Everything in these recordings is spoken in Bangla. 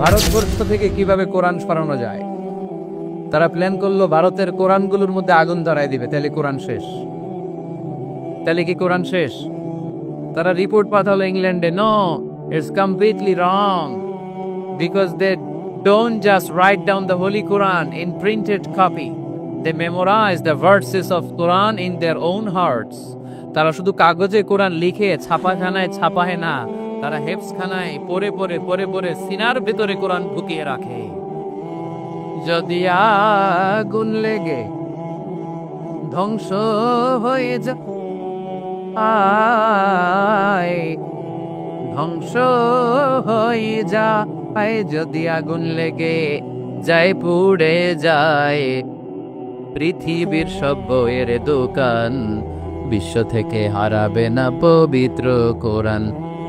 ভারতবর্ষ থেকে কিভাবে কোরআন সরানো যায়। তারা প্ল্যান করলো ভারতের কোরআনগুলোর মধ্যে আগুন ধরায় দিবে, তাহলে কোরআন শেষ। তাহলে কি কোরআন শেষ? তারা রিপোর্ট পাঠালো ইংল্যান্ডে, no, it's completely wrong, because they don't just write down the Holy Quran in printed copy. They memorize the verses of Quran in their own hearts. তারা শুধু কাগজে কোরআন লিখে ছাপাখানায় ছাপায় না, তারা হেফজখানায় পড়ে পড়ে পড়ে পড়ে সিনার ভিতরে কোরআন ঢুকিয়ে রাখে। যদি আগুন লেগে ধ্বংস হয়ে যায়, ধ্বংস হয়ে যায়, যদি আগুন লেগে যায় পুড়ে যায় পৃথিবীর সব বইয়ের দোকান, বিশ্ব থেকে হারাবে না পবিত্র কোরআন,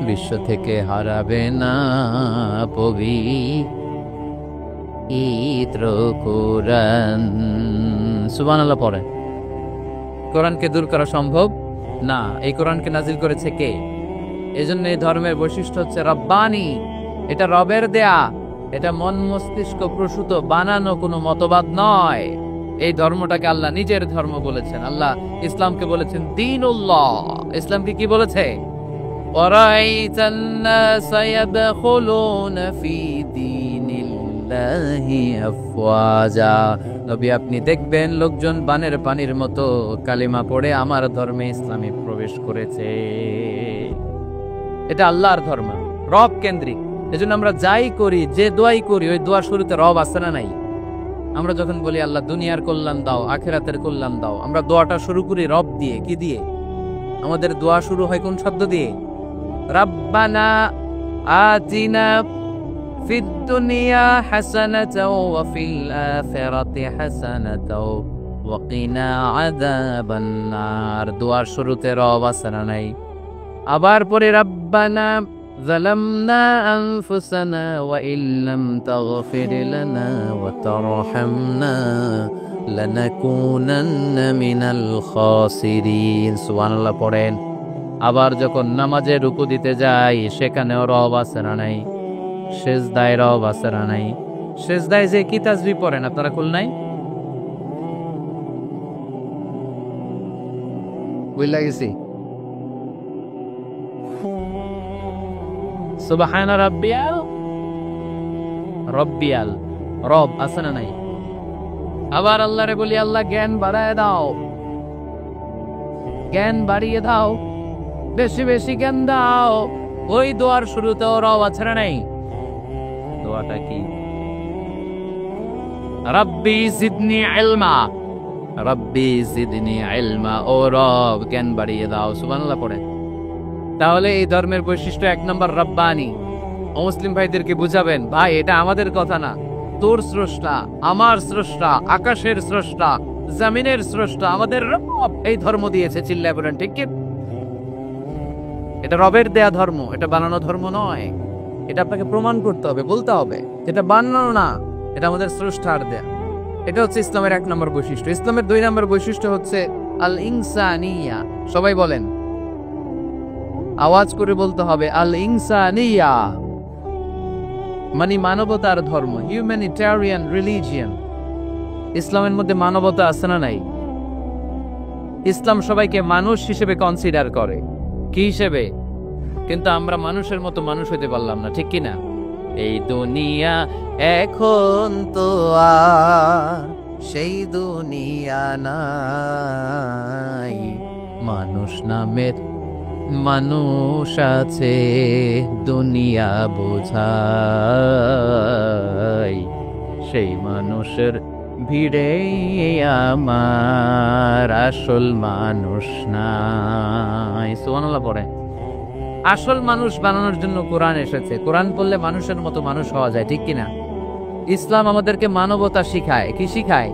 বিশ্ব থেকে হারাবে না পবিত্র কোরআন। সুবহানাল্লাহ পড়ে। কোরআনকে দূর করা সম্ভব না। এই কোরআনকে নাজিল করেছে কে? এজন্য এই ধর্মের বৈশিষ্ট্য হচ্ছে রব্বানি। এটা রবের দেয়া, এটা মন মস্তিষ্ক প্রসূত বানানো কোনো মতবাদ নয়। এই ধর্মটাকে আল্লাহ নিজের ধর্ম বলেছেন। আল্লাহ ইসলামকে বলেছেন দীনুল্লাহ। ইসলামকে কি বলেছে? ওয়ারাইতান নাসা ইয়াদখুলুনা ফি দীনিল্লাহি আফওয়াজা। নবী আপনি দেখবেন লোকজন বানের পানির মতো কালিমা পড়ে আমার ধর্মে ইসলামে প্রবেশ করেছে। এটা আল্লাহর ধর্ম, রব কেন্দ্রিক। এজন্য আমরা যাই করি, যে দোয়াই করি, ওই দোয়ার শুরুতে রব আছে না নাই? আমরা যখন বলি আল্লাহ দুনিয়ার কল্যাণ দাও, আখিরাতের কল্যাণ দাও, আমরা দোয়াটা শুরু করি রব দিয়ে। কি দিয়ে? আমাদের দোয়া শুরু হয় কোন শব্দ দিয়ে? রাব্বানা আতিনা ফিদ দুনিয়া হাসানাতাও ওয়া ফিল আখিরাতি হাসানাতাও ওয়া কিনা আযাবান নার। দোয়ার শুরুতে রব আছে না নাই? আবার পরে রাব্বানা ظلمنا أنفسنا وإن لم تغفر لنا وترحمنا لنكونن من الخاسرين। সুবহানাল্লাহ পড়েন। আবার যখন নামাজে রুকু দিতে যাই সেখানেও রব আছে না নাই? সিজদায় রব আছে না নাই? সিজদায় যে কি তাসবিহ পড়েন আপনারা কুল নাই? বুঝলা গেছি? সুবহানা রাব্বিয়াল, রব্বিয়াল, রব আছে না নাই? আবার আল্লাহরে বলি আল্লাহ জ্ঞান বাড়ায় দাও, জ্ঞান বাড়িয়ে দাও, বেশি বেশি জ্ঞান দাও। ওই দোয়ার শুরুতেও রব আছে না নাই? দোয়াটা কি? রাব্বি জিদনি ইলমা, রাব্বি জিদনি ইলমা। ও রব জ্ঞান বাড়িয়ে দাও। সুবহানাল্লাহ পড়ে। তাহলে এই ধর্মের বৈশিষ্ট্য এক নম্বর রব্বানি। মুসলিম ভাইদেরকে বুঝাবেন, ভাই এটা আমাদের কথা না, তোর স্রষ্টা, আমার স্রষ্টা, আকাশের স্রষ্টা, জমিনের স্রষ্টা, আমাদের রব এই ধর্ম দিয়েছে। চিল্লায় বলেন ঠিক কি? এটা রবের দেয়া ধর্ম, এটা বানানো ধর্ম নয়। এটা আপনাকে প্রমাণ করতে হবে, বলতে হবে এটা বানানো না, এটা আমাদের স্রষ্টার দেয়া। এটা হচ্ছে ইসলামের এক নম্বর বৈশিষ্ট্য। ইসলামের দুই নম্বর বৈশিষ্ট্য হচ্ছে আল ইনসানিয়া। সবাই বলেন, আওয়াজ করে বলতে হবে আল ইনসানিয়া, মানে মানবতার ধর্ম, হিউম্যানিটেরিয়ান রিলিজিয়ন। ইসলামের মধ্যে মানবতা আছে না নাই? ইসলাম সবাইকে মানুষ হিসেবে কনসিডার করে। কি হিসেবে? কিন্তু আমরা মানুষের মতো মানুষ হইতে পারলাম না, ঠিক কিনা? এই দুনিয়া এখন তো আর সেই দুনিয়া নাই, মানুষ নামের মানুষ আছে দুনিয়া বোঝাই, সেই মানুষের ভিড়ে আমার আসল মানুষ নাই। সুবহানাল্লাহ পড়ে। আসল মানুষ বানানোর জন্য কোরআন এসেছে। কোরআন পড়লে মানুষের মতো মানুষ হওয়া যায়, ঠিক কিনা? ইসলাম আমাদেরকে মানবতা শিখায়। কি শিখায়?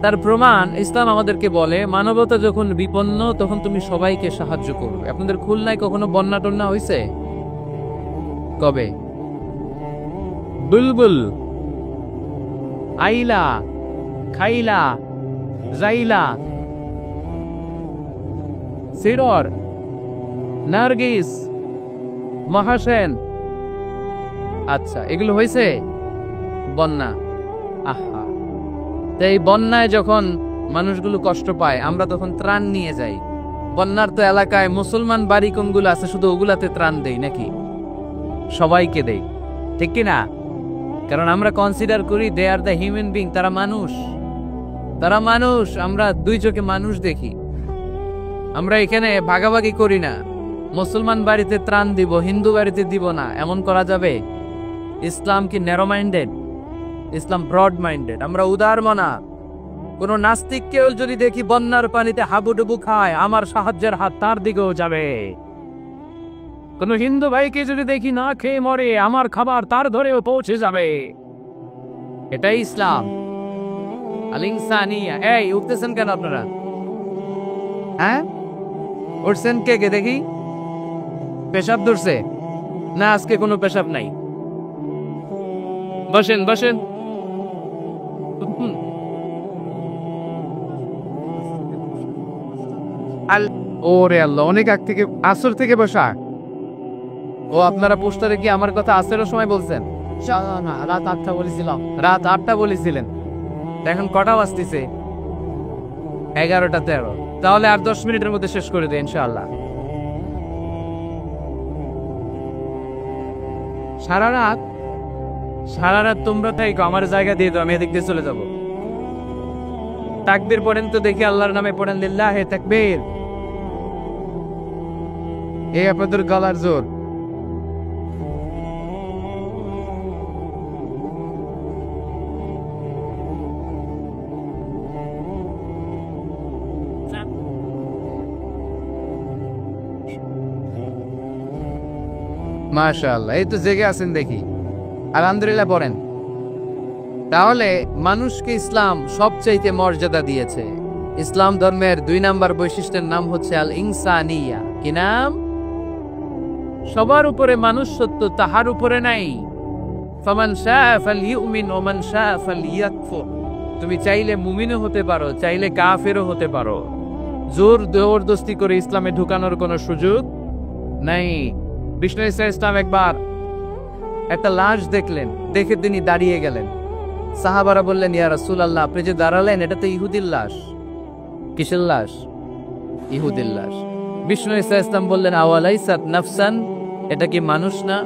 তার প্রমাণ ইসলাম আমাদেরকে বলে মানবতা যখন বিপন্ন তখন তুমি সবাইকে সাহায্য করবে। আপনাদের খুলনায় কখনো বন্যা টন্যা হয়েছে? কবে? বুলবুল, আইলা, খাইলা, জাইলা, সিরর, নার্গিস, মহাসেন, আচ্ছা, এগুলো হয়েছে বন্যা। আহা, তো এই বন্যায় যখন মানুষগুলো কষ্ট পায় আমরা তখন ত্রাণ নিয়ে যাই। বন্যার তো এলাকায় মুসলমান বাড়ি কোনগুলো আছে শুধু ওগুলাতে ত্রাণ দেই নাকি? সবাইকে দেই, ঠিক কি না? কারণ আমরা কনসিডার করি দে আর দ্য হিউম্যান বিং, তারা মানুষ, তারা মানুষ। আমরা দুই চোখে মানুষ দেখি। আমরা এখানে ভাগাভাগি করি না, মুসলমান বাড়িতে ত্রাণ দিব, হিন্দু বাড়িতে দিব না, এমন করা যাবে? ইসলাম কি ন্যারো মাইন্ডেড? ইসলাম ব্রড মাইন্ডেড। আমরা উদার মনা। কোন নাস্তিককেও যদি দেখি বন্যার পানিতে হাবুডুবু খায়, আমার সাহায্যের হাত তার দিকেও যাবে। কোন হিন্দু ভাইকে যদি দেখি না খেয়ে মরে, আমার খাবার তার ধরেও পৌঁছে যাবে। এটাই ইসলাম, আল ইনসানিয়া। এই উঠতেছেন কেন আপনারা? হ্যাঁ, উঠছেন কে কে দেখি? পেশাব ধরছে না? আজকে কোনো পেশাব নাই। বসেন বসেন। ওরে আল্লাহ, অনেক আগ থেকে, আসর থেকে বসা। ও আপনারা পোস্টারে কি আমার কথা আসরের সময় বলছেন? না, রাত 8টা বলেছিলাম। রাত 8টা বলেছিলেন, এখন কটা বাজতেছে? 11টা 13। তাহলে আর 10 মিনিটের মধ্যে শেষ করে দেয় ইনশাআল্লাহ। সারা রাত? সারা রাত তোমরা তাই আমার জায়গা দিয়ে দাও, আমি এদিক দিয়ে চলে যাব। তাকবীর পড়েন তো দেখি, আল্লাহর নামে পড়েন, লিল্লাহে তাকবীর। এই আপনাদের গলার জোর। মাশাআল্লাহ, এই তো জেগে আছেন দেখি। আলহামদুলিল্লাহ পড়েন। তাহলে মানুষকে ইসলাম সবচাইতে মর্যাদা দিয়েছে। ইসলাম ধর্মের 2 নাম্বার বৈশিষ্ট্যের নাম হচ্ছে আল ইনসানিয়া। কি নাম? সবার উপরে মানুষ সত্য, তাহার উপরে নাই। ফামান শাআ ফালইউমিন ওয়া মান শাআ ফালইয়াকফুর। তুমি চাইলে মুমিনও হতে পারো, চাইলে কাফেরও হতে পারো। জোর জবরদস্তি করে ইসলামে ঢুকানোর কোনো সুযোগ নাই। বিষ্ণু ইসলাম একবার একটা লাশ দেখলেন, দেখে তিনি দাঁড়িয়ে গেলেন। সাহাবারা বললেন, ইয়া রাসূলুল্লাহ, আপনি যে দাঁড়ালেন, এটা তো ইহুদির লাশ। কিসের লাশ? ইহুদির লাশ। বিষ্ণু ইসলাম বললেন, আওয়ালাইসাত নাফসান, এটা কি মানুষ না?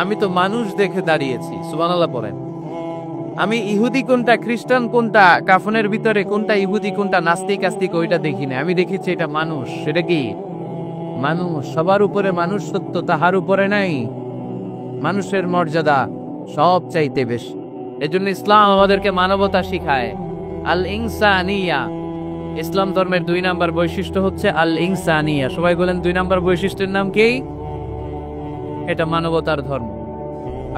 আমি তো মানুষ দেখে দাঁড়িয়েছি। সুবহানাল্লাহ পড়েন। আমি ইহুদি কোনটা, খ্রিস্টান কোনটা, কাফনের ভিতরে কোনটা ইহুদি কোনটা নাস্তিক আস্তিক ওইটা দেখি না, আমি দেখেছি এটা মানুষ। সেটা কি? মানুষ। সবার উপরে মানুষ সত্য, তাহার উপরে নাই। মানুষের মর্যাদা সব চাইতে বেশি। এজন্য ইসলাম আমাদেরকে মানবতা শিখায়, আল ইনসানিয়া। ইসলাম ধর্মের 2 নাম্বার বৈশিষ্ট্য হচ্ছে আল ইনসানিয়া। সবাই বলেন 2 নাম্বার বৈশিষ্ট্যের নাম কি? এটা মানবতার ধর্ম।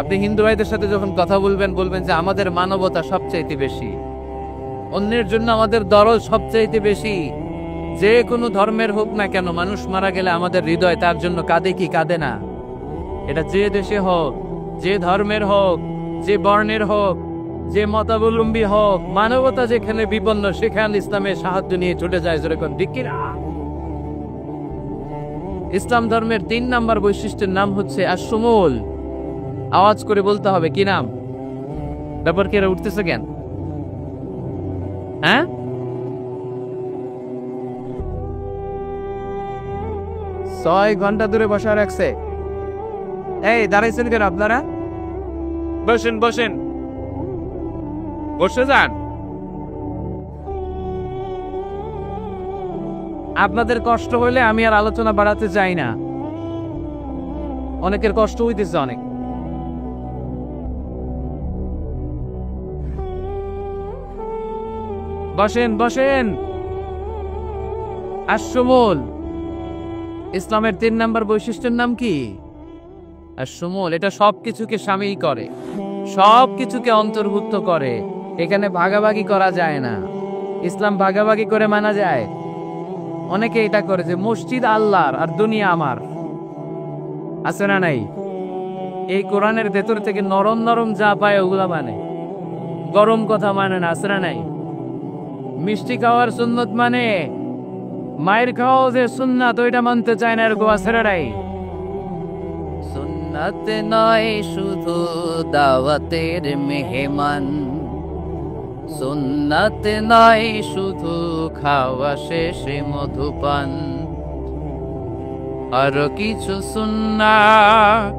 আপনি হিন্দু ভাইদের সাথে যখন কথা বলবেন, বলবেন যে আমাদের মানবতা সবচাইতে বেশি, অন্যের জন্য আমাদের দরদ সবচাইতে বেশি। যে কোনো ধর্মের হোক না কেন, মানুষ মারা গেলে আমাদের হৃদয় তার জন্য কাঁদে কি কাঁদে না? এটা যে দেশে হোক, যে ধর্মের হোক, যে বর্ণের হোক, যে মতাবলম্বী হোক, মানবতা যেখানে বিপন্ন সেখানে ইসলামের সাহায্য নিয়ে ছুটে যায়। যেরকম ঠিক কিনা? ইসলাম ধর্মের 3 নাম্বার বৈশিষ্ট্যের নাম হচ্ছে আশ-শুমুল। আওয়াজ করে বলতে হবে। কি নাম? ব্যাপার কি এরা উঠতেছে কেন? হ্যাঁ, 6 ঘন্টা ধরে বসা রাখছে। এই দাঁড়াইছেন কেন আপনারা? বসেন বসেন, বসে যান। আপনাদের কষ্ট হইলে আমি আর আলোচনা বাড়াতে চাই না। অনেকের কষ্ট হইতেছে অনেক। বসেন বসেন। আশ-শুমুল। ইসলামের 3 নাম্বার বৈশিষ্ট্যের নাম কি? আশ-শুমুল। এটা সবকিছুকে শামিল করে, সবকিছুকে অন্তর্ভুক্ত করে। এখানে ভাগাভাগি করা যায় না। ইসলাম ভাগাভাগি করে মানা যায়? অনেকে এটা করে যে মসজিদ আল্লাহর আর দুনিয়া আমার। আছে না নাই? এই কোরআনের ভেতর থেকে নরম নরম যা পায় ওগুলা মানে, গরম কথা মানে না। আছে না নাই? মিষ্টি খাওয়ার সুন্নত মানে, মায়ের খাওয়া যে সুন্নাত ওইটা মানতে চায় না, এরকম আছে না নাই? সুন্নাত নয় শুধু দাওয়াতের মেহমান, সুন্নাত নয় শুধু খাওয়া শেষে মধুপান, আরো কিছু সুন্নাত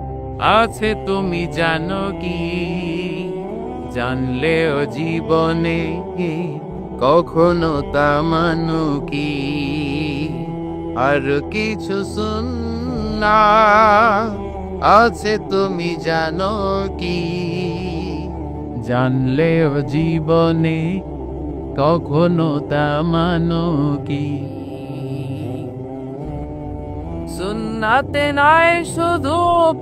আছে তুমি জানো কি? জানলেও জীবনে কখনো তা মানো কি? আর কিছু সুন্নাত আছে তুমি জানো কি? জানলেও জীবনে কখনো তা মানো কি? সুন্নাতে নয় শুধু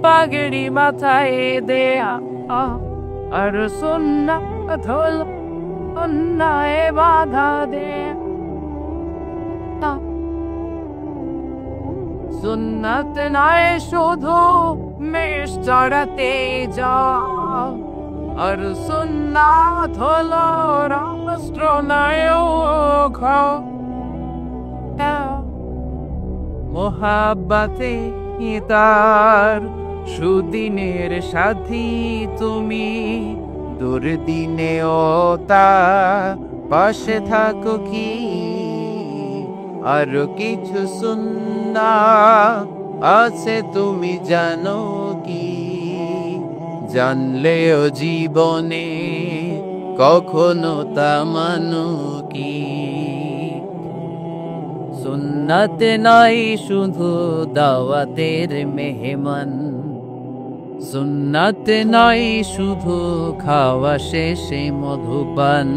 পাগড়ি মাথায় দেয়া, আর সুন্নাত হলো অন্যায় বাধা দেয়া। সুন্নাত নয় শুধু মেষ চড়াতে যাওয়া, আর সুন্নাত হলো রাষ্ট্রনায়ক মোহাব্বতে তার সুদিনের সাথী তুমি, দুর্দিনেও তার পাশে থাকো কি? আর কিছু সুন্নাত আছে তুমি জানো কি? জানলেও জীবনে কখনো তা মানো কি? সুন্নাত নয় শুধু দাওয়াতের মেহমান, সুন্নাত নয় শুধু খাওয়া শেষে মধুপান,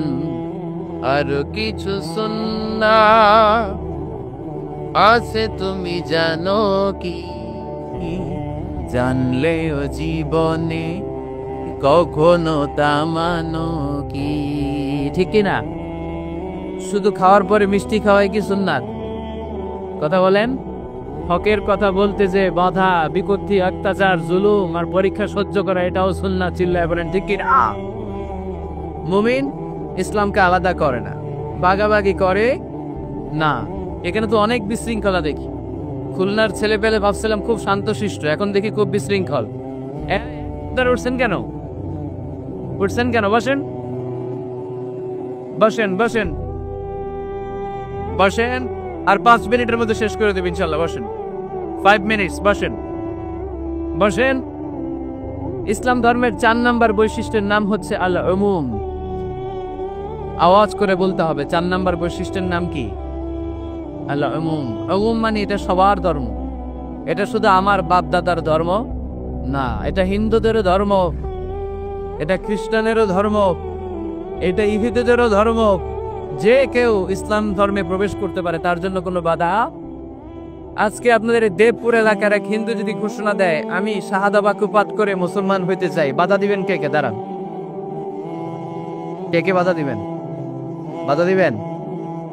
আর কিছু সুন্নাত আছে তুমি জানো কি? জানলেও জীবনে কখনো তা মানো কি? ঠিক না? শুধু খাওয়ার পরে মিষ্টি খাওয়াই কি সুন্নাত? কথা বলেন। হকের কথা বলতে যে বাধা বিপত্তি অত্যাচার জুলুম আর পরীক্ষা সহ্য করা, এটাও সুন্নাত। চিল্লায় বলেন ঠিক কি না? মুমিন ইসলামকে আলাদা করে না, বাগাবাগি করে না। এখানে তো অনেক বিশৃঙ্খলা দেখি। খুলনার ছেলে পেলে ভাবছিলাম খুব শান্তশিষ্ট, এখন দেখি খুব বিশৃঙ্খল। উঠছেন কেন? উঠছেন কেন? বসেন বসেন বসেন বসেন। আর 5 মিনিটের মধ্যে শেষ করে দেব ইনশাল্লাহ। বসেন, 5 মিনিটস। বসেন বসেন। ইসলাম ধর্মের 4 নম্বর বৈশিষ্ট্যের নাম হচ্ছে আল উমুম। আওয়াজ করে বলতে হবে, 4 নম্বর বৈশিষ্ট্যের নাম কি? আল উমুম। উমুম মানে এটা সবার ধর্ম। এটা শুধু আমার বাপ দাদার ধর্ম না, এটা হিন্দুদেরও ধর্ম, এটা খ্রিস্টানেরও ধর্ম, এটা ইহুদিদেরও ধর্ম। যে কেউ ইসলাম ধর্মে প্রবেশ করতে পারে, তার জন্য কোনো বাধা। আজকে আপনাদের দেবপুর এলাকার এক হিন্দু যদি ঘোষণা দেয় আমি শাহাদা বাক্য পাঠ করে মুসলমান হইতে চাই, বাধা দিবেন কে কে? দাঁড়ান, কে কে বাধা দিবেন? বাধা দিবেন?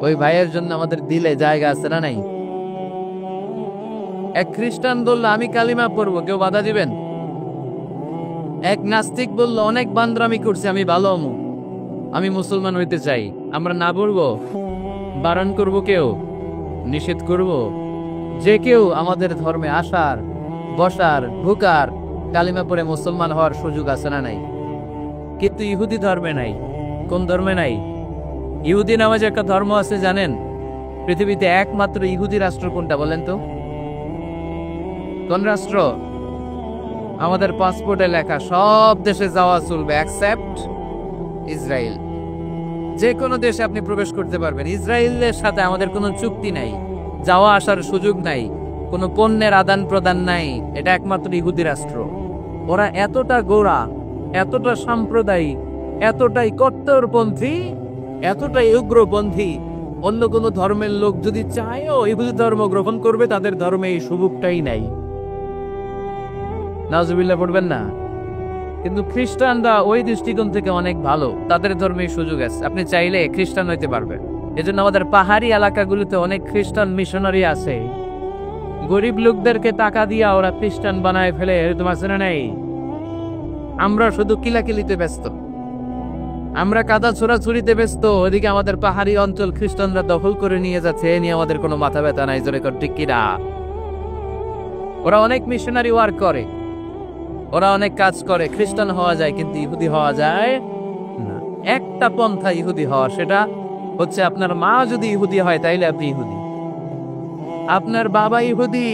ওই ভাইয়ের জন্য আমাদের দিলে জায়গা আছে না নাই? এক খ্রিস্টান বললো আমি কালিমা পড়বো, কেউ বাধা দিবেন? এক নাস্তিক বললো অনেক বান্দরামি করছি, আমি ভালো হমু, আমি মুসলমান হইতে চাই, আমরা না বলবো? বারণ করব? কেউ নিষেধ করব? যে কেউ আমাদের ধর্মে আসার, বসার, ঢোকার, কালিমা পড়ে মুসলমান হওয়ার সুযোগ আছে না নাই? কিন্তু ইহুদি ধর্মে নাই। কোন ধর্মে নাই? ইহুদি নামে যে একটা ধর্ম আছে জানেন? পৃথিবীতে একমাত্র ইহুদি রাষ্ট্র কোনটা বলেন তো? কোন রাষ্ট্র? আমাদের পাসপোর্টে লেখা সব দেশে যাওয়া চলবে এক্সেপ্ট ইসরায়েল। যে কোনো দেশে আপনি প্রবেশ করতে পারবেন। ইসরায়েলের সাথে আমাদের কোনো চুক্তি নাই, যাওয়া আসার সুযোগ নাই, কোনো পণ্যের আদান প্রদান নাই। এটা একমাত্র ইহুদি রাষ্ট্র। ওরা এতটা গোঁড়া, এতটা সাম্প্রদায়িক, এতটাই কট্টরপন্থী, এতটাই উগ্রপন্থী, অন্য কোনো ধর্মের লোক যদি চায়ও ইহুদি ধর্ম গ্রহণ করবে, তাদের ধর্মে এই সুযোগটাই নাই। নাউজুবিল্লাহ পড়বেন না? কিন্তু খ্রিস্টানরা ওই দৃষ্টিকোণ থেকে অনেক ভালো, তাদের ধর্মে সুযোগ আছে, আপনি চাইলে খ্রিস্টান হইতে পারবেন। এজন্য আমাদের পাহাড়ি এলাকাগুলোতে অনেক খ্রিস্টান মিশনারি আছে। গরিব লোকদেরকে টাকা দিয়া ওরা খ্রিস্টান বানায় ফেলে, এরকম আছে না নাই? আমরা শুধু কিলাকিলিতে ব্যস্ত, আমরা কাদা ছোড়াছুড়িতে ব্যস্ত, ওদিকে আমাদের পাহাড়ি অঞ্চল খ্রিস্টানরা দখল করে নিয়ে যাচ্ছে, এ নিয়ে আমাদের কোনো মাথা ব্যথা নাই। জোরে কর ঠিক কিনা? ওরা অনেক মিশনারি ওয়ার্ক করে, ওরা অনেক কাজ করে, খ্রিস্টান হওয়া যায় কিন্তু ইহুদি হওয়া যায় না। একটা পন্থা ইহুদি হওয়া, সেটা হচ্ছে আপনার মা যদি ইহুদি হয় তাইলে আপনি ইহুদি। আপনার বাবা ইহুদি,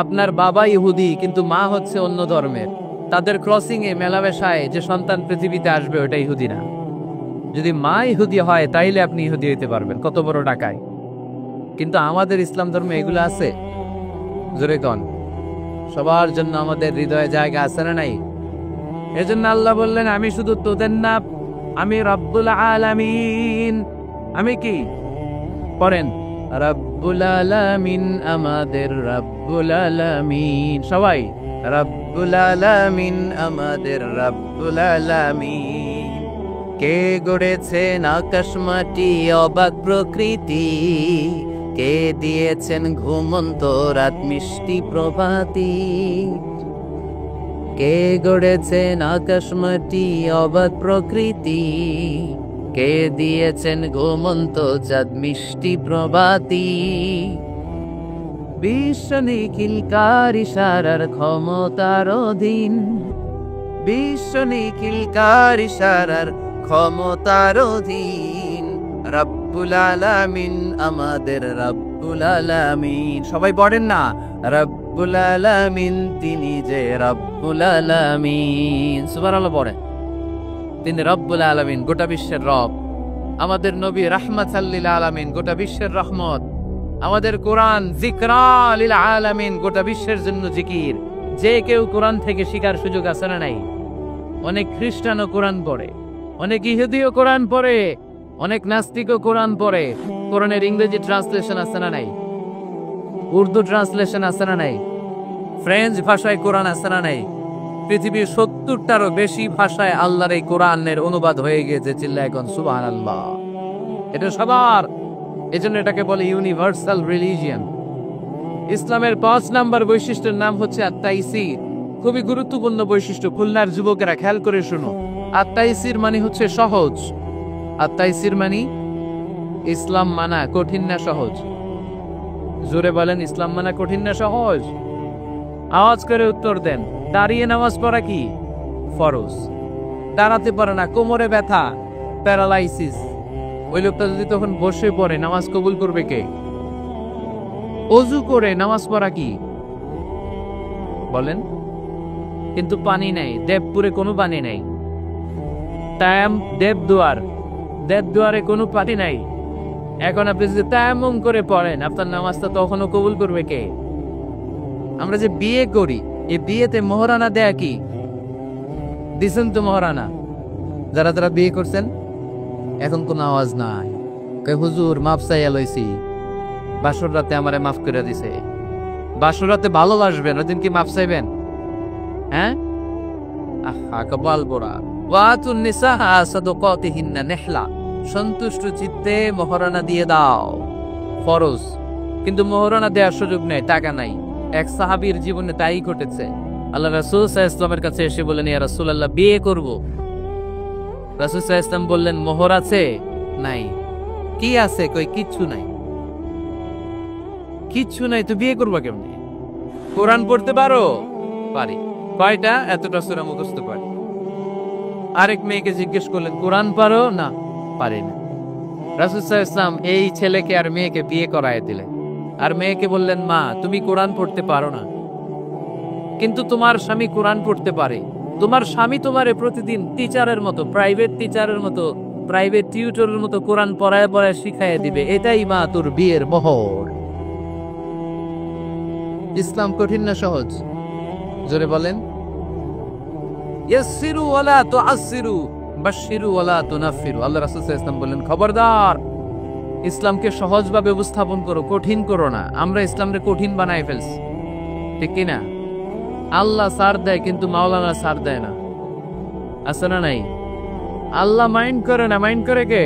আপনার বাবা ইহুদি কিন্তু মা হচ্ছে অন্য ধর্মের, তাদের ক্রসিং এ মেলামেশায় যে সন্তান পৃথিবীতে আসবে ওটা ইহুদি না। যদি মা ইহুদি হয় তাইলে আপনি ইহুদি হইতে পারবেন, কত বড় টাকায়। কিন্তু আমাদের ইসলাম ধর্মে এগুলো আছে? জোরে কন। সবার জন্য আমাদের হৃদয়ে জায়গা আছে না নাই? এজন্য আল্লাহ বললেন, আমি শুধু তোদের না, আমি রব্বুল আলামিন। আমি কি পড়েন? রব্বুল আলামিন, আমাদের রব্বুল আলামিন। সবাই রব্বুল আলামিন, আমাদের রব্বুল আলামিন। কে গড়েছেন আকাশ মাটি অবাক প্রকৃতি, কে দিয়েছেন ঘুমন্ত রাত মিষ্টি প্রভাতী। কে গড়েছেন আকাশ মাটি অবাক প্রকৃতি, কে দিয়েছেন ঘুমন্ত চাঁদ মিষ্টি প্রভাতী। বিশ্ব নিখিলকার ইশারার ক্ষমতার অধীন, বিশ্ব নিখিলকার ইশারার ক্ষমতার অধীন। রব্বুল আলামিন, আমাদের রব্বুল আলামিন। সবাই পড়েন না, রব্বুল আলামিন, তিনি যে রব্বুল আলামিন। সুবহানাল্লাহ পড়েন। তিনি রব্বুল আলামিন, গোটা বিশ্বের রব। আমাদের নবী রাহমাতাল লিল আলামিন, গোটা বিশ্বের রহমত। আমাদের কোরআন যিকরা লিল আলামিন, গোটা বিশ্বের জন্য জিকির। যে কেউ কোরআন থেকে শিখার সুযোগ আছে না নাই? অনেক খ্রিস্টানও কোরআন পড়ে, অনেক ইহুদিও কোরআন পড়ে, অনেক নাস্তিকও কোরআন পড়ে। কোরআনের ইংরেজি ট্রান্সলেশন আছে না নাই? উর্দু ট্রান্সলেশন আছে না নাই? ফ্রেঞ্চ ভাষায় কোরআন আছে না নাই? পৃথিবীর 70টারও বেশি ভাষায় আল্লাহর এই কোরআনের অনুবাদ হয়ে গিয়েছে। চিল্লায় এখন সুবহানাল্লাহ। এটা সবার, এজন্য এটাকে বলে ইউনিভার্সাল রিলিজিয়ন। ইসলামের 5 নাম্বার বৈশিষ্ট্যের নাম হচ্ছে আত-তাইসির। খুবই গুরুত্বপূর্ণ বৈশিষ্ট্য, খুলনার যুবকেরা খেয়াল করে শুনো। আত-তাইসির মানে হচ্ছে সহজ। আত-তাইসির মানে ইসলাম মানা কঠিন না সহজ? জোরে বলেন, ইসলাম মানা কঠিন না সহজ? আওয়াজ করে উত্তর দেন। দাঁড়িয়ে নামাজ পড়া কি ফরজ? দাঁড়াতে পারে না, কোমরে ব্যথা, প্যারালাইসিস, ওই লোকটা যদি তখন বসে পড়ে নামাজ কবুল করবে কে? অজু করে নামাজ পড়া কি বলেন? কিন্তু পানি নাই, দেবপুরে কোনো পানি নাই। দেবদুয়ারে কোনো পানি নাই। এখন আপনি যদি তায়াম্মুম করে পড়েন, আপনার নামাজটা তখনও কবুল করবে কে? আমরা যে বিয়ে করি, এই বিয়েতে মোহরানা দেয়া কি? দিছেন তো মোহরানা? যারা যারা বিয়ে করছেন এখন কোন আওয়াজ নাই। হুজুর মাফ চাইয়া লইছি, বাসর রাতে আমারে মাফ করে দিছে। বাসর রাতে ভালোবাসবেন, ওই দিন কি মাফ চাইবেন? হ্যাঁ, আহা কপাল পোড়া। ওয়াতুন নিসাহা সাদাকাতিহিন্না নিহলা, সন্তুষ্ট চিত্তে মোহরানা দিয়ে দাও, ফরজ। কিন্তু মোহরানা দেওয়ার সুযোগ নেই, টাকা নাই। এক সাহাবীর জীবনে তাই ঘটেছে। আল্লাহ রাসূল সাল্লাল্লাহু আলাইহি ওয়াসাল্লামের কাছে এসে বললেন, ইয়া রাসূলুল্লাহ, বিয়ে করব। রাসূল সাল্লাল্লাহু আলাইহি ওয়াসাল্লাম বললেন, মোহর আছে? নাই। কি আছে? কই কিচ্ছু নাই। কিচ্ছু নাই তো বিয়ে করবা কেমনে? কোরআন পড়তে পারো? পারি। কয়টা? এতটা সূরা মুখস্থ পারি। আরেক মেয়েকে জিজ্ঞেস করলেন, কোরআন পারো? না, পারি না। রাসূল সাল্লাল্লাহু আলাইহি ওয়াসাল্লাম এই ছেলেকে আর মেয়েকে বিয়ে করায় দিলেন। আর মেয়েকে বললেন, মা তুমি কোরআন পড়তে পারো না, কিন্তু তোমার স্বামী কোরআন পড়তে পারে। তোমার স্বামী তোমারে প্রতিদিন টিচারের মতো, প্রাইভেট টিচারের মতো, প্রাইভেট টিউটরের মতো কোরআন পড়ায় পড়ায় শিখাইয়া দিবে। এটাই মা তোর বিয়ের মোহর। ইসলাম কঠিন না সহজ? জোরে বলেন। ইয়াসসিরু ওয়ালা তুআসসিরু, বাশশিরু ওয়ালা তুনাফফিরু। আল্লাহ রাসূল সাল্লাল্লাহু আলাইহি ওয়াসাল্লাম বললেন, খবরদার, ইসলামকে সহজভাবে উপস্থাপন করো, কঠিন করো না। আমরা ইসলামকে কঠিন বানাই ফেলছি, ঠিক কি না? আল্লাহ ছাড় দেয় কিন্তু মাওলানা ছাড় দেয় না, আছে না নাই? আল্লাহ মাইন্ড করে না, মাইন্ড করে কে?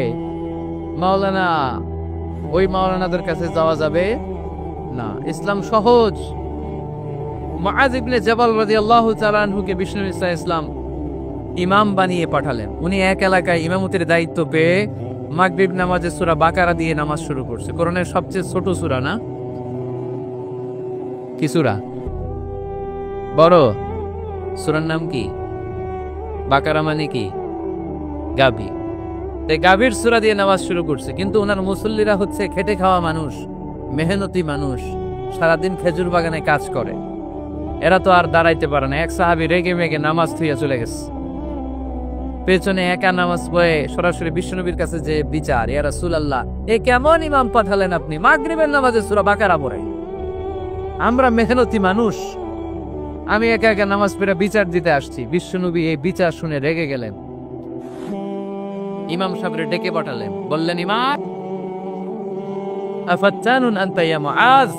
মাওলানা। ওই মাওলানাদের কাছে যাওয়া যাবে না। ইসলাম সহজ। মুআয ইবনে জাবাল রাদিয়াল্লাহু তাআলা আনহুকে বিষ্ণু ঈসা ইসলাম ইমাম বানিয়ে পাঠালেন। উনি এক এলাকায় ইমামতির দায়িত্ব পেয়ে মাগরিব নামাজে সূরা বাকারা দিয়ে নামাজ শুরু করছে। কোরআনের সবচেয়ে ছোট সূরা না? কি সূরা? বড়? সূরার নাম কি? বাকারা মানে কি? গাভী। গাভীর সূরা দিয়ে নামাজ শুরু করছে, কিন্তু ওনার মুসল্লিরা হচ্ছে খেটে খাওয়া মানুষ, মেহনতি মানুষ, সারাদিন খেজুর বাগানে কাজ করে। এরা তো আর দাঁড়াইতে পারে না। এক সাহাবী রেগে মেগে নামাজ থুইয়া চলে গেছে, পেছনে একা নামাজ পড়ে সরাসরি বিশ্বনবীর কাছে যে বিচার, ইয়া রাসূলুল্লাহ, এ কেমন ইমাম পাঠালেন আপনি, মাগরিবের নামাজে সূরা বাকারা পড়ে? আমরা মেহনতি মানুষ, আমি একা একা নামাজ পড়ে বিচার দিতে আসছি। বিশ্বনবী এই বিচার শুনে রেগে গেলেন, ইমাম সাহেবরে ডেকে পাঠালেন, বললেন, ইমাম, আফাত্তানুন আনতা ইয়া মুআজ,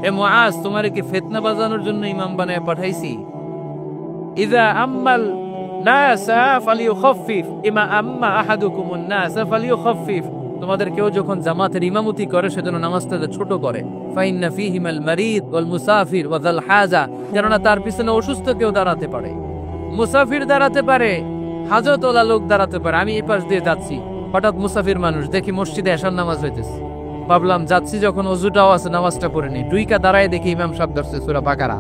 এ মুআজ, তোমারে কি ফিতনা বাজানোর জন্য ইমাম বানায় পাঠাইছি? ইযা আম্মাল নাসা ফালিয়ুখাফফিফ ইমা আম্মা আহাদুকুমুন নাসা ফালিয়ুখাফফিফ, তোমাদের কেউ যখন জামাতের ইমামতি করে সেজন্য নামাজটা ছোট করে। ফাইন্না ফীহিমাল মারিদ ওয়াল মুসাফির ওয়া যাল হাজা, কেননা তার পিছনে অসুস্থ কেউ দাঁড়াতে পারে, মুসাফির দাঁড়াতে পারে, হাজতওয়ালা লোক দাঁড়াতে পারে। আমি এই পাশ দিয়ে যাচ্ছি, হঠাৎ মুসাফির মানুষ দেখি মসজিদে এশার নামাজ হইতেছে, ভাবলাম যাচ্ছি যখন অজুটাও আছে নামাজটা পড়ে নি, দুইকা দাঁড়ায় দেখি ইমাম সাহেব ধরছে সূরা বাকারা।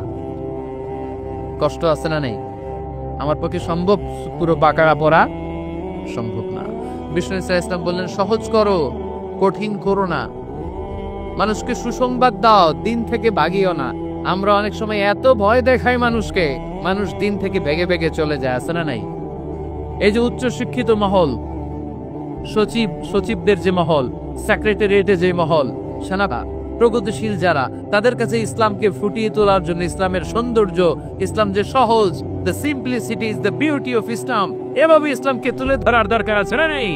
কষ্ট আছে না নেই? আমার পক্ষে সম্ভব পুরো বাকারা পড়া? সম্ভব না। বিষ্ণু ইসলাম বললেন, সহজ করো, কঠিন করো না, মানুষকে সুসংবাদ দাও, দিন থেকে ভাগিও না। আমরা অনেক সময় এত ভয় দেখাই মানুষকে, মানুষ দিন থেকে ভেগে ভেগে চলে যায়, আছে না নাই? এই যে উচ্চ শিক্ষিত মহল, সচিবদের যে মহল, সেক্রেটারিয়েটের যে মহল, সেনাবা প্রগতিশীল যারা, তাদের কাছে ইসলামকে ফুটিয়ে তোলার জন্য, ইসলামের সৌন্দর্য, ইসলাম যে সহজ, the simplicity is the beauty of Islam, এভাবে ইসলামকে তুলে ধরার দরকার আছে না নেই?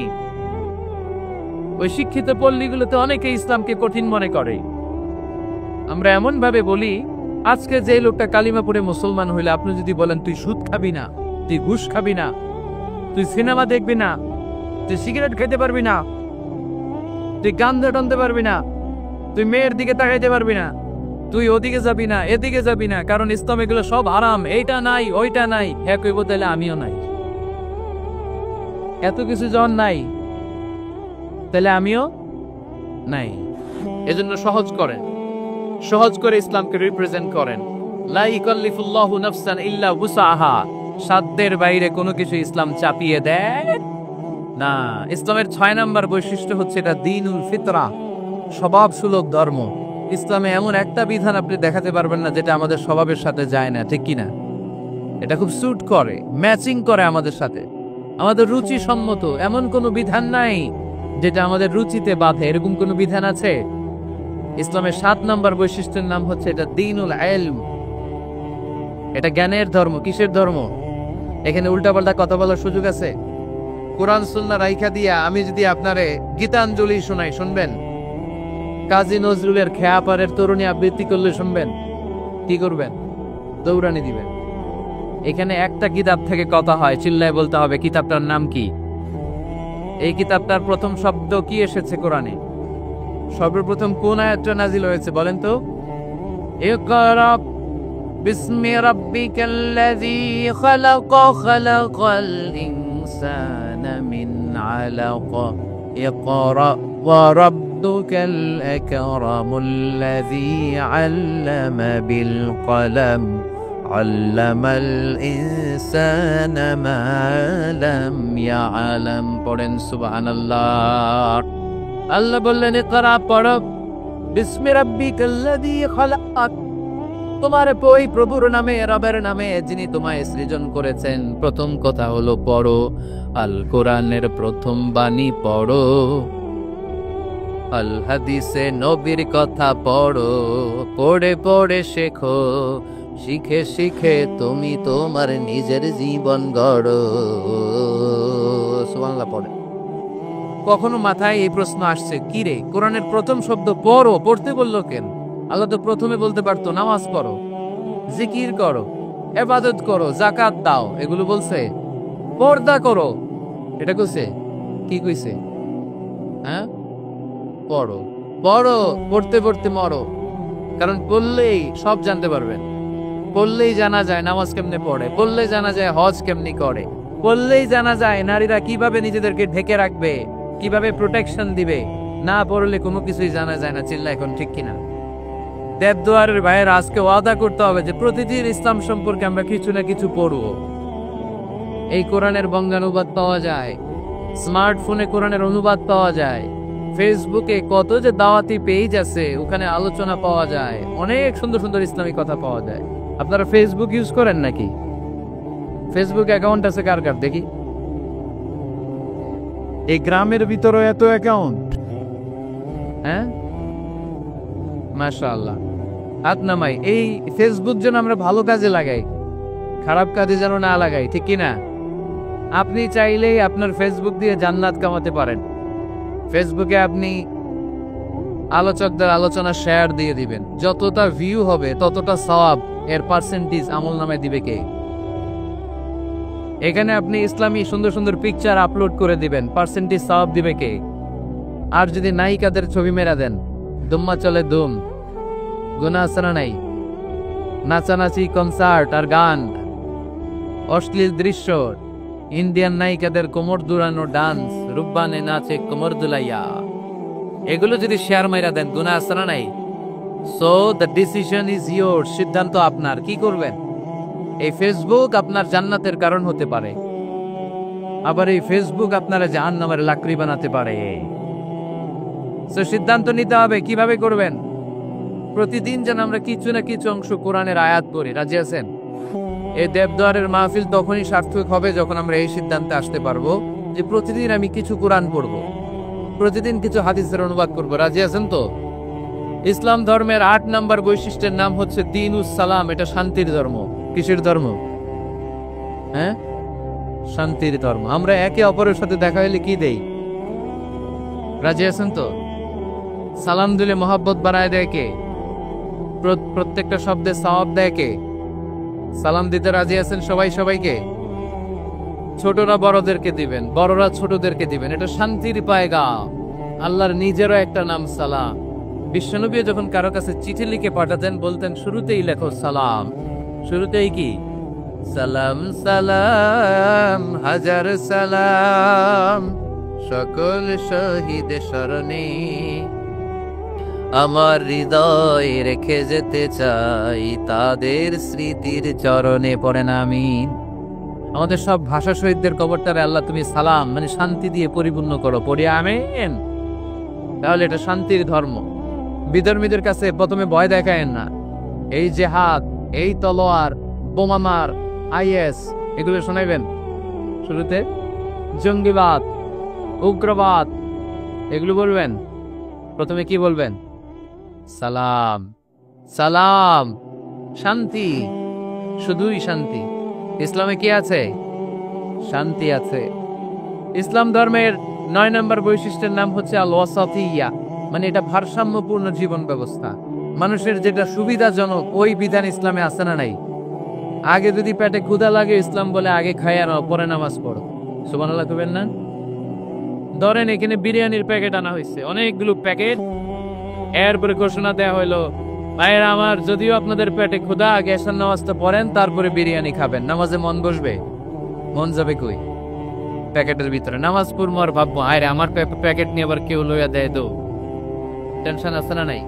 ওই শিক্ষিত পল্লীগুলোতে অনেকে ইসলামকে কঠিন মনে করে। আমরা এমন ভাবে বলি, আজকে যে লোকটা কালিমা পড়ে মুসলমান হইলে আপনি যদি বলেন তুই সুদ খাবি না, তুই ঘুষ খাবি না, তুই সিনেমা দেখবি না, তুই সিগারেট খেতে পারবি না, তুই গাঞ্জা টানতে পারবি না, তুই মেয়ের দিকে তাকাইতে পারবি না, তুই ওদিকে যাবি না, এদিকে যাবি না, কারণ ইসলাম এগুলো সব হারাম, এইটা নাই ওইটা নাই, হ্যাঁ কইব তাহলে আমিও নাই। এত কিছু যখন নাই তাহলে আমিও নাই। এজন্য সহজ করেন, সহজ করে ইসলামকে রিপ্রেজেন্ট করেন। লা ইকাল্লিফুল্লাহু নাফসান ইল্লা উসাহা, সাধ্যের বাইরে কোনো কিছু ইসলাম চাপিয়ে দেয় না। ইসলামের 6 নাম্বার বৈশিষ্ট্য হচ্ছে এটা দ্বীনুল ফিতরা, স্বভাব সুলভ ধর্ম। ইসলামে এমন একটা বিধান আপনি দেখাতে পারবেন না যেটা আমাদের স্বভাবের সাথে যায় না, ঠিক কিনা? এটা খুব স্যুট করে, ম্যাচিং করে আমাদের সাথে, আমাদের রুচি সম্মত। এমন কোনো বিধান নাই যেটা আমাদের রুচিতে বাধে, এরকম কোনো বিধান আছে? ইসলামের 7 নাম্বার বৈশিষ্ট্যের নাম হচ্ছে এটা দ্বীনুল ইলম, এটা জ্ঞানের ধর্ম। কিসের ধর্ম? এখানে উল্টাপাল্টা কথা বলার সুযোগ আছে? কোরআন সুন্নাহ রাইখা দিয়া আমি যদি আপনারে গীতাঞ্জলি শোনাই, শুনবেন? কাজী নজরুলের খেয়াপাড়ের তরুণী আবৃত্তি করলে শুনবেন? কি করবেন? দৌড়ানি দিবেন। এখানে একটা কিতাব থেকে কথা হয়, চিল্লায় বলতে হবে কিতাবটার নাম কি। এই কিতাবটার প্রথম শব্দ কি এসেছে কোরআনে? সর্বপ্রথম কোন আয়াতটা নাজিল হয়েছে বলেন তো? ইকরা বিসমি রাব্বিকাল্লাযী খালাক, খালাকাল ইনসানা মিন আলাক, ইকরা ওয়া রাব্বুকাল আকরামুল্লাযী আল্লামা বিল কলম, আল্লামাল ইনসানা মা লাম ইয়ালাম। পড়েন সুবহানাল্লাহ। আল্লাহ বললেন, ইকরা, পড়ো, বিসমি রাব্বিকাল্লাযী খালাক, তোমার ওই প্রভুর নামে, রবের নামে, যিনি তোমায় সৃজন করেছেন। প্রথম কথা হলো পড়ো, আল কোরআনের প্রথম বাণী পড়ো, আল হাদিসে নবীর কথা পড়ো, পড়ে পড়ে শেখো, শিখে শিখে তুমি তোমার নিজের জীবন গড়ো। সুবহানাল্লাহ পড়ে। কখনো মাথায় এই প্রশ্ন আসছে, কি রে, কোরআনের প্রথম শব্দ পড়ো, পড়তে বললো কেন? আল্লাহ তো প্রথমে বলতে পারতো নামাজ পড়ো, জিকির করো, ইবাদত করো, যাকাত দাও, এগুলো বলছে? পর্দা করো, এটা কইছে? কি কইছে? হ্যাঁ, পড়ো পড়ো, পড়তে পড়তে মরো। কারণ পড়লেই সব জানতে পারবেন, পড়লেই জানা যায় নামাজ কেমনে পড়ে, পড়লেই জানা যায় হজ কেমনি করে, পড়লেই জানা যায় নারীরা কিভাবে নিজেদেরকে ঢেকে রাখবে, কিভাবে প্রোটেকশন দিবে। না পড়লে কোনো কিছুই জানা যায় না। চিল্লা এখন ঠিক কিনা? দেবদুয়ারের ভাইয়ের আজকে ওয়াদা করতে হবে যে প্রতিদিন ইসলাম সম্পর্কে আমরা কিছু না কিছু পড়বো। এই কোরআনের বঙ্গানুবাদ পাওয়া যায়, স্মার্টফোনে কোরআনের অনুবাদ পাওয়া যায়, ফেসবুকে কত যে দাওয়াতি পেজ আছে ওখানে আলোচনা পাওয়া যায়, অনেক সুন্দর সুন্দর ইসলামিক কথা পাওয়া যায়। আপনারা ফেসবুক ইউজ করেন নাকি? ফেসবুক অ্যাকাউন্ট আছে কার কার দেখি? এই গ্রামের ভিতরে এত অ্যাকাউন্ট, হ্যাঁ মাশাআল্লাহ। হাত নামাই। এই ফেসবুক যেন আমরা ভালো কাজে লাগাই, খারাপ কাজে যেন না লাগাই, ঠিক কিনা? আপনি চাইলেই আপনার ফেসবুক দিয়ে জান্নাত কামাতে পারেন। ফেসবুকে আপনি আলোচকদের আলোচনা শেয়ার দিয়ে দিবেন, যতটা ভিউ হবে ততটা সওয়াব এর পার্সেন্টেজ আমল নামে দিবে কে? এখানে আপনি ইসলামী সুন্দর সুন্দর পিকচার আপলোড করে দিবেন, পার্সেন্টেজ সওয়াব দিবে কে? আর যদি নায়িকাদের ছবি মেরা দেন, দুম্মা চলে দুম, গুনাহ আছে না নাই? নাচানাচি, কনসার্ট আর গান, অশ্লীল দৃশ্য, ইন্ডিয়ান নায়িকাদের কোমর দুলানো ডান্স, রুব্বানে নাচে কোমর দুলাইয়া, এগুলো যদি শেয়ার মাইরা দেন, গুনাহ আছে না নাই? So the decision is your, সিদ্ধান্ত আপনার। কি করবেন? এই ফেসবুক আপনার জান্নাতের কারণ হতে পারে, আবার এই ফেসবুক আপনারা জাহান্নামের লাকড়ি বানাতে পারে। সো সিদ্ধান্ত নিতে হবে কিভাবে করবেন। প্রতিদিন যেন আমরা কিছু না কিছু অংশ কোরআনের আয়াত পড়ি। রাজি আছেন? এই দেবদুয়ারের মাহফিল তখনই সার্থক হবে যখন আমরা এই সিদ্ধান্তে আসতে পারবো যে প্রতিদিন আমি কিছু কোরআন পড়বো, প্রতিদিন কিছু হাদিসের অনুবাদ করবো। রাজি আছেন তো? ইসলাম ধর্মের 8 নম্বর বৈশিষ্ট্যের নাম হচ্ছে দীনুস সালাম। এটা শান্তির ধর্ম। কিসের ধর্ম? হ্যাঁ, শান্তির ধর্ম। আমরা একে অপরের সাথে দেখা হলে কি দেই? রাজি আছেন তো? সালাম দিলে মহাব্বত বাড়ায় দেয় কে? প্রত্যেকটা শব্দে সওয়াব দেয় কে? সালাম দিতে রাজি আছেন সবাই সবাইকে? ছোটরা বড়দেরকে দিবেন, বড়রা ছোটদেরকে দিবেন। এটা শান্তির পায়গাম। আল্লাহর নিজেরও একটা নাম সালাম। বিশ্বনবী যখন কারো কাছে চিঠি লিখে পাঠাতেন বলতেন শুরুতেই লেখো সালাম। শুরুতেই কি? সালাম সালাম হাজার সালাম সকল শহীদ স্মরণে, আমার হৃদয় রেখে যেতে চাই তাদের স্মৃতির চরণে। পড়েন আমিন। আমাদের সব ভাষা শহীদদের কবরটারে আল্লাহ তুমি সালাম মানে শান্তি দিয়ে পরিপূর্ণ করো। পড়ি আমিন। তাহলে এটা শান্তির ধর্ম। বিধর্মীদের কাছে প্রথমে ভয় দেখায়েন না। এই জেহাদ, এই তলোয়ার, বোমামার, আইএস এগুলো শোনাইবেন শুরুতে। জঙ্গিবাদ, উগ্রবাদ এগুলো বলবেন। প্রথমে কি বলবেন? সালাম সালাম, শান্তি, শুধুই শান্তি। ইসলামে কি আছে? শান্তি আছে। ইসলাম ধর্মের 9 নম্বর বৈশিষ্ট্যের নাম হচ্ছে আল ওয়াসাতিয়্যা, মানে এটা ভারসাম্যপূর্ণ জীবন ব্যবস্থা। মানুষের যেটা সুবিধাজনক ওই বিধান ইসলামে আছে না নাই? আগে যদি পেটে ক্ষুধা লাগে ইসলাম বলে আগে খাইয়া নাও, পরে নামাজ পড়ো। সুবহানাল্লাহ কইবেন না? ধরেন এখানে বিরিয়ানির প্যাকেট আনা হয়েছে, অনেকগুলো প্যাকেট। এরপরে ঘোষণা দেওয়া হইলো ভাইয়েরা আমার, যদিও আপনাদের পেটে ক্ষুধা, আগে এশার নামাজটা পড়েন তারপরে বিরিয়ানি খাবেন। নামাজে মন বসবে? মন যাবে কই? প্যাকেটের ভিতরে নামাজ পড়বো আর ভাববো আরে আমার প্যাকেট নিয়ে আবার কেউ লইয়া দেয় তো, টেনশন আছে না নাই?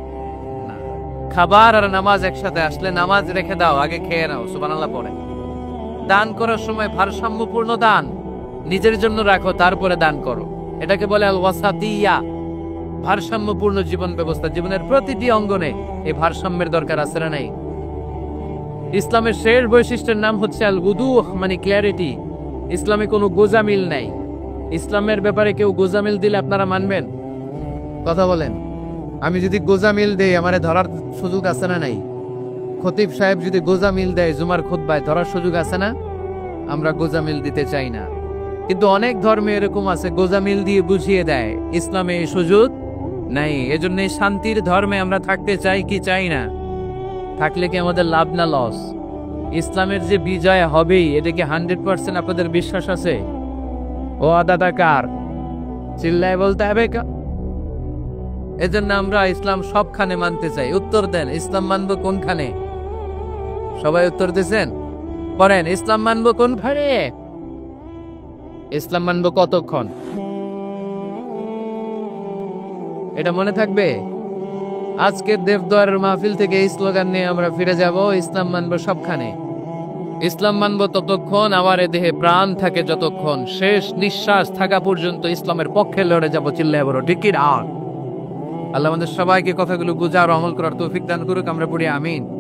খাবার আর নামাজ একসাথে আসলে নামাজ রেখে দাও, আগে খেয়ে নাও, সুবহানাল্লাহ পড়ে। দান করার সময় ভারসাম্যপূর্ণ দান, নিজের জন্য রাখো তারপরে দান করো। এটাকে বলে আল ওয়াসাতিয়্যা, ভারসাম্যপূর্ণ জীবন ব্যবস্থা। জীবনের প্রতিটি অঙ্গনে এই ভারসাম্যের দরকার আছে না নাই? ইসলামের শেষ বৈশিষ্ট্যের নাম হচ্ছে আল উদুহ, মানে ক্লিয়ারিটি। ইসলামে কোনো গোজামিল নাই। ইসলামের ব্যাপারে কেউ গোজামিল দিলে আপনারা মানবেন? কথা বলেন। আমি যদি গোজামিল দেই আমারে ধরার সুযোগ আছে না নাই? খতিব সাহেব যদি গোজামিল দেয় জুমার খুতবায়, ধরার সুযোগ আছে না? আমরা গোজামিল দিতে চাই না। কিন্তু অনেক ধর্মে এরকম আছে গোজামিল দিয়ে বুঝিয়ে দেয়, ইসলামে এই সুযোগ নাই। এজন্য শান্তির ধর্মে আমরা থাকতে চাই কি চাই না? থাকলে কি আমাদের লাভ না লস? ইসলামের যে বিজয় হবেই, এটা কি 100% আপনাদের বিশ্বাস আছে? ও আদাদা কার? চিল্লায় বলতে হবে। এজন্য আমরা ইসলাম সবখানে মানতে চাই। উত্তর দেন, ইসলাম মানবো কোনখানে? সবাই উত্তর দিয়েছেন? বলেন ইসলাম মানবো কোনখানে? ইসলাম মানবো কতক্ষণ? এটা মনে থাকবে? আজকের দেবদুয়ারের মাহফিল থেকে এই স্লোগান নিয়ে আমরা ফিরে যাব, ইসলাম মানব সবখানে। ইসলাম মানব ততক্ষণ, আমার এ দেহে প্রাণ থাকে যতক্ষণ, শেষ নিঃশ্বাস থাকা পর্যন্ত ইসলামের পক্ষে লড়ে যাব, চিল্লায় বড় ঠিক কি না? আল্লাহ আমাদের সবাইকে কথাগুলো বুঝার আমল করার তৌফিক দান করুক, আমরা পড়ি আমিন।